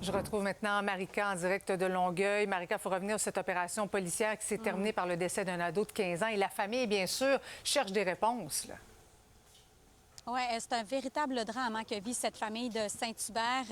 Je retrouve maintenant Marika en direct de Longueuil. Marika, il faut revenir sur cette opération policière qui s'est terminée par le décès d'un ado de 15 ans. Et la famille, bien sûr, cherche des réponses, là. Oui, c'est un véritable drame que vit cette famille de Saint-Hubert.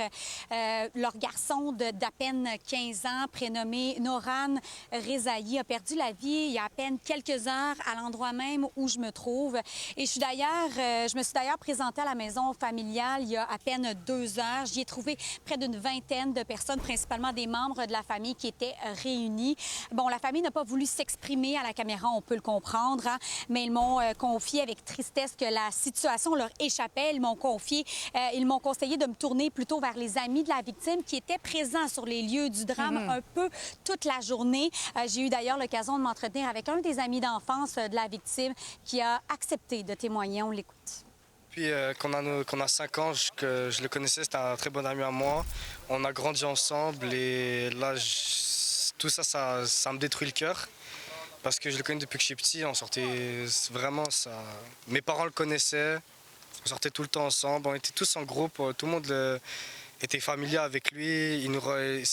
Leur garçon d'à peine 15 ans, prénommé Noran Rezaï, a perdu la vie il y a à peine quelques heures à l'endroit même où je me trouve. Et je me suis d'ailleurs présentée à la maison familiale il y a à peine 2 heures. J'y ai trouvé près d'une vingtaine de personnes, principalement des membres de la famille qui étaient réunis. Bon, la famille n'a pas voulu s'exprimer à la caméra, on peut le comprendre, hein, mais ils m'ont confié avec tristesse que la situation leur échappait. Ils m'ont conseillé de me tourner plutôt vers les amis de la victime qui étaient présents sur les lieux du drame un peu toute la journée. J'ai eu d'ailleurs l'occasion de m'entretenir avec un des amis d'enfance de la victime qui a accepté de témoigner. On l'écoute. Puis qu'on a 5 ans, que je le connaissais, c'était un très bon ami à moi. On a grandi ensemble et là, tout ça, ça me détruit le cœur. Parce que je le connais depuis que je suis petit, on sortait vraiment ça. Mes parents le connaissaient, on sortait tout le temps ensemble, on était tous en groupe, tout le monde était familier avec lui,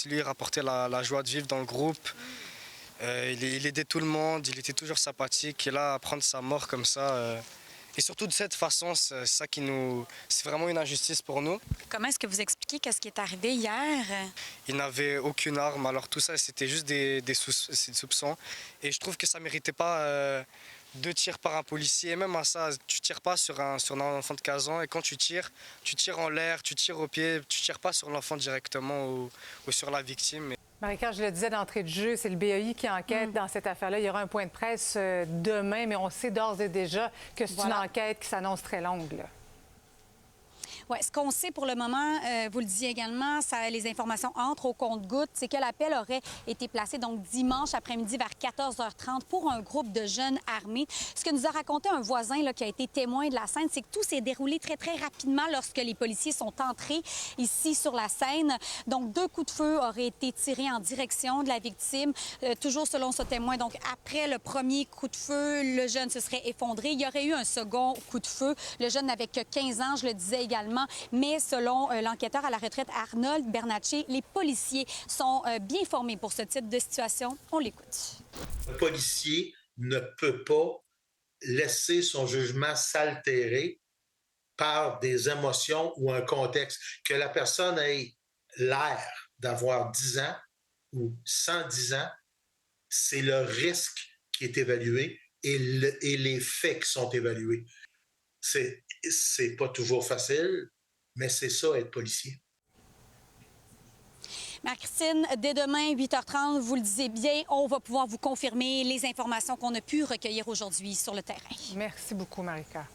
lui rapportait la joie de vivre dans le groupe. Il aidait tout le monde, il était toujours sympathique et là, prendre sa mort comme ça. Et surtout de cette façon, c'est ça c'est vraiment une injustice pour nous. Comment est-ce que vous expliquez qu'est-ce qui est arrivé hier? Il n'avait aucune arme, alors tout ça, c'était juste des soupçons. Et je trouve que ça ne méritait pas 2 tirs par un policier. Et même à ça, tu ne tires pas sur un enfant de 15 ans. Et quand tu tires en l'air, tu tires au pied, tu ne tires pas sur l'enfant directement ou sur la victime. Marika, je le disais d'entrée de jeu, c'est le BAI qui enquête dans cette affaire-là. Il y aura un point de presse demain, mais on sait d'ores et déjà que c'est une enquête qui s'annonce très longue, là. Oui, ce qu'on sait pour le moment, vous le disiez également, les informations entrent au compte-gouttes, c'est que l'appel aurait été placé donc dimanche après-midi vers 14h30 pour un groupe de jeunes armés. Ce que nous a raconté un voisin là, qui a été témoin de la scène, c'est que tout s'est déroulé très, très rapidement lorsque les policiers sont entrés ici sur la scène. Donc, 2 coups de feu auraient été tirés en direction de la victime. Toujours selon ce témoin, donc après le premier coup de feu, le jeune se serait effondré. Il y aurait eu un second coup de feu. Le jeune n'avait que 15 ans, je le disais également. Mais selon l'enquêteur à la retraite Arnold Bernatchez, les policiers sont bien formés pour ce type de situation. On l'écoute. Le policier ne peut pas laisser son jugement s'altérer par des émotions ou un contexte. Que la personne ait l'air d'avoir 10 ans ou 110 ans, c'est le risque qui est évalué et les faits qui sont évalués. C'est pas toujours facile, mais c'est ça, être policier. Marie-Christine, dès demain, 8h30, vous le disiez bien, on va pouvoir vous confirmer les informations qu'on a pu recueillir aujourd'hui sur le terrain. Merci beaucoup, Marika.